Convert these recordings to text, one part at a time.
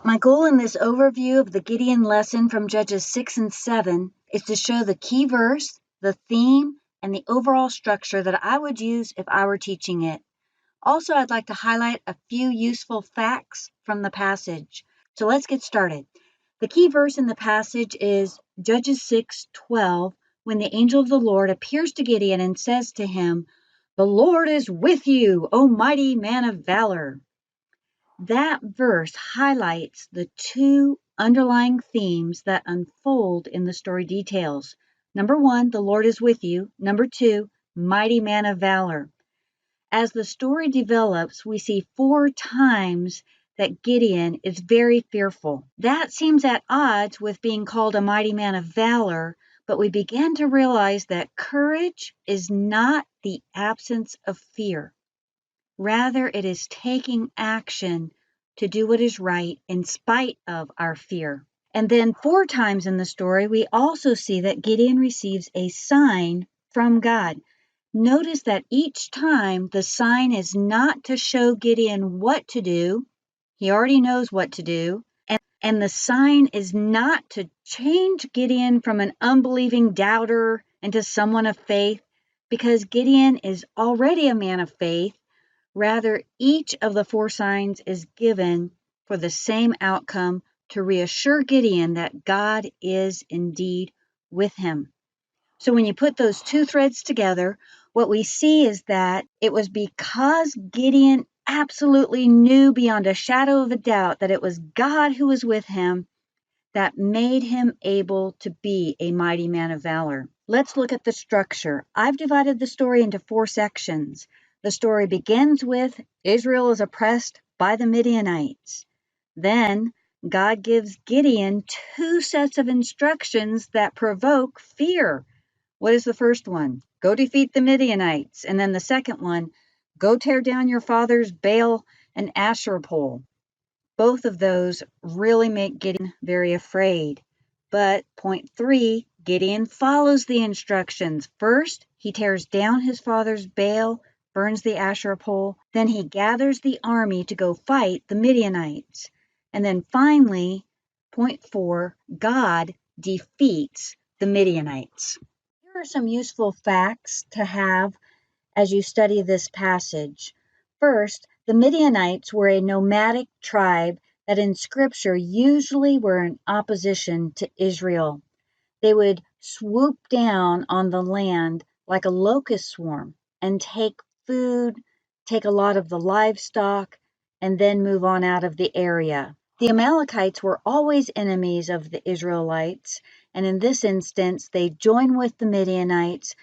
My goal in this overview of the Gideon lesson from Judges 6 and 7 is to show the key verse, the theme, and the overall structure that I would use if I were teaching it. Also, I'd like to highlight a few useful facts from the passage. So let's get started. The key verse in the passage is Judges 6:12, when the angel of the Lord appears to Gideon and says to him, "The Lord is with you, O mighty man of valor." That verse highlights the two underlying themes that unfold in the story details. Number one, the Lord is with you. Number two, mighty man of valor. As the story develops, we see 4 times that Gideon is very fearful. That seems at odds with being called a mighty man of valor, but we begin to realize that courage is not the absence of fear. Rather, it is taking action to do what is right in spite of our fear. And then 4 times in the story, we also see that Gideon receives a sign from God. Notice that each time the sign is not to show Gideon what to do. He already knows what to do. And the sign is not to change Gideon from an unbelieving doubter into someone of faith, because Gideon is already a man of faith. Rather, each of the 4 signs is given for the same outcome, to reassure Gideon that God is indeed with him. So when you put those 2 threads together, what we see is that it was because Gideon absolutely knew beyond a shadow of a doubt that it was God who was with him that made him able to be a mighty man of valor. Let's look at the structure. I've divided the story into 4 sections. The story begins with Israel is oppressed by the Midianites. Then God gives Gideon 2 sets of instructions that provoke fear. What is the first one? Go defeat the Midianites. And then the second one, go tear down your father's Baal and Asherah pole. Both of those really make Gideon very afraid. But point 3, Gideon follows the instructions. First, he tears down his father's Baal, burns the Asherah pole. Then he gathers the army to go fight the Midianites. And then finally, point 4, God defeats the Midianites. Here are some useful facts to have as you study this passage. First, the Midianites were a nomadic tribe that in Scripture usually were in opposition to Israel. They would swoop down on the land like a locust swarm and take food, take a lot of the livestock, and then move on out of the area. The Amalekites were always enemies of the Israelites, and in this instance, they join with the Midianites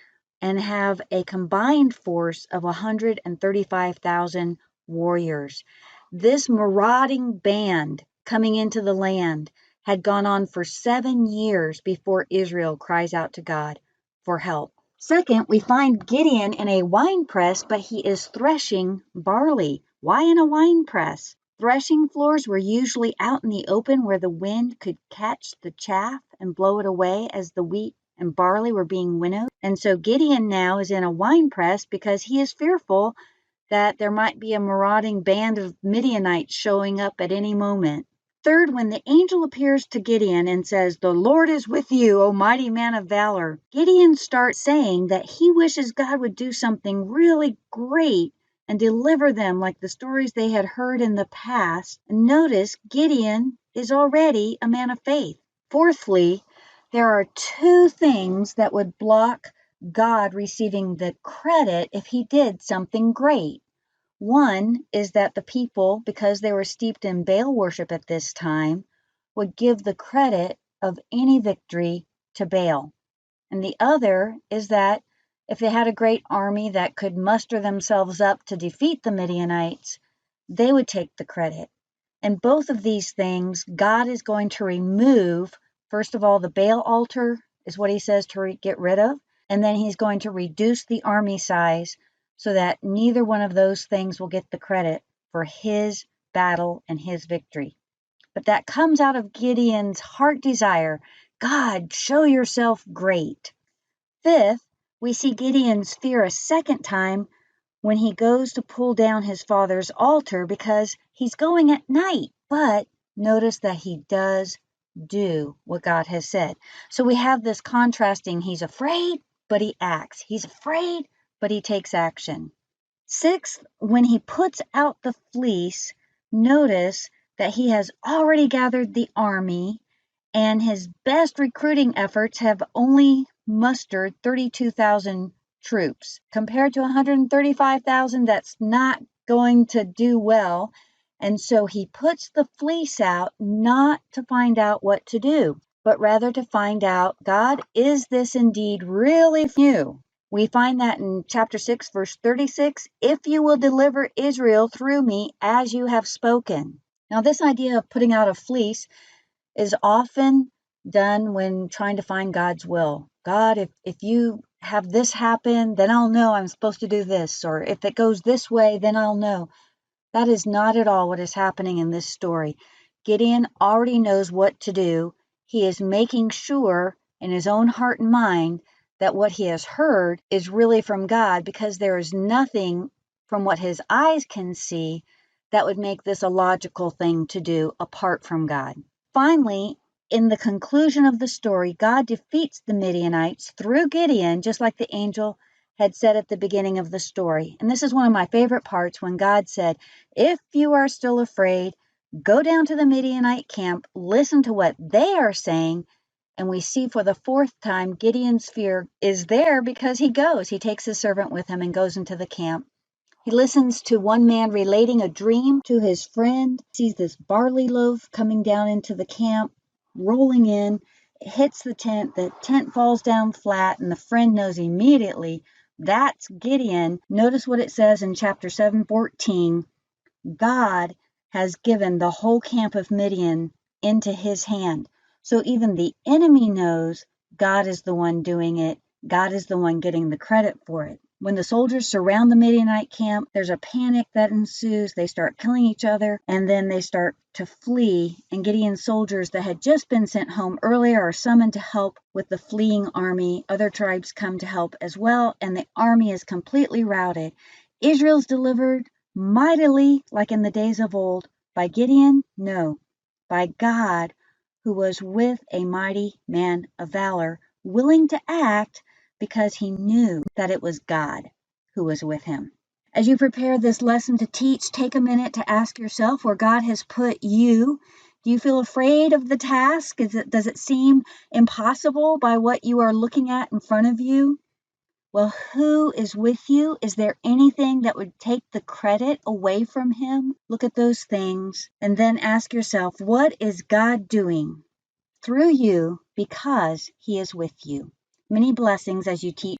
and have a combined force of 135,000 warriors. This marauding band coming into the land had gone on for 7 years before Israel cries out to God for help. Second, we find Gideon in a wine press, but he is threshing barley. Why in a wine press? Threshing floors were usually out in the open where the wind could catch the chaff and blow it away as the wheat and barley were being winnowed. And so Gideon now is in a wine press because he is fearful that there might be a marauding band of Midianites showing up at any moment. Third, when the angel appears to Gideon and says, "The Lord is with you, O mighty man of valor," Gideon starts saying that he wishes God would do something really great and deliver them like the stories they had heard in the past. And notice, Gideon is already a man of faith. Fourthly, there are 2 things that would block God receiving the credit if he did something great. One is that the people, because they were steeped in Baal worship at this time, would give the credit of any victory to Baal. And the other is that if they had a great army that could muster themselves up to defeat the Midianites, they would take the credit. And both of these things, God is going to remove. First of all, the Baal altar is what he says to get rid of. And then he's going to reduce the army size so that neither one of those things will get the credit for his battle and his victory. But that comes out of Gideon's heart desire. God, show yourself great. Fifth, we see Gideon's fear a second time when he goes to pull down his father's altar because he's going at night. But notice that he does do what God has said. So we have this contrasting, he's afraid, but he acts. He's afraid, but he takes action. Sixth, when he puts out the fleece, notice that he has already gathered the army, and his best recruiting efforts have only mustered 32,000 troops. Compared to 135,000, that's not going to do well. And so he puts the fleece out not to find out what to do, but rather to find out, God, is this indeed really you? We find that in chapter 6, verse 36, if you will deliver Israel through me as you have spoken. Now, this idea of putting out a fleece is often done when trying to find God's will. God, if you have this happen, then I'll know I'm supposed to do this. Or if it goes this way, then I'll know. That is not at all what is happening in this story. Gideon already knows what to do. He is making sure in his own heart and mind that what he has heard is really from God, because there is nothing from what his eyes can see that would make this a logical thing to do apart from God. Finally, in the conclusion of the story, God defeats the Midianites through Gideon, just like the angel had said at the beginning of the story. And this is one of my favorite parts, when God said, if you are still afraid, go down to the Midianite camp, listen to what they are saying. And we see for the fourth time, Gideon's fear is there because he goes. He takes his servant with him and goes into the camp. He listens to one man relating a dream to his friend, sees this barley loaf coming down into the camp, rolling in, it hits the tent falls down flat, and the friend knows immediately that's Gideon. Notice what it says in chapter 7:14. God has given the whole camp of Midian into his hand. So even the enemy knows God is the one doing it. God is the one getting the credit for it. When the soldiers surround the Midianite camp, there's a panic that ensues. They start killing each other, and then they start to flee. And Gideon's soldiers that had just been sent home earlier are summoned to help with the fleeing army. Other tribes come to help as well, and the army is completely routed. Israel's delivered mightily, like in the days of old. By Gideon? No, by God, who was with a mighty man of valor, willing to act because he knew that it was God who was with him. As you prepare this lesson to teach, take a minute to ask yourself where God has put you. Do you feel afraid of the task? Does it seem impossible by what you are looking at in front of you? Well, who is with you? Is there anything that would take the credit away from him? Look at those things and then ask yourself, what is God doing through you because he is with you? Many blessings as you teach.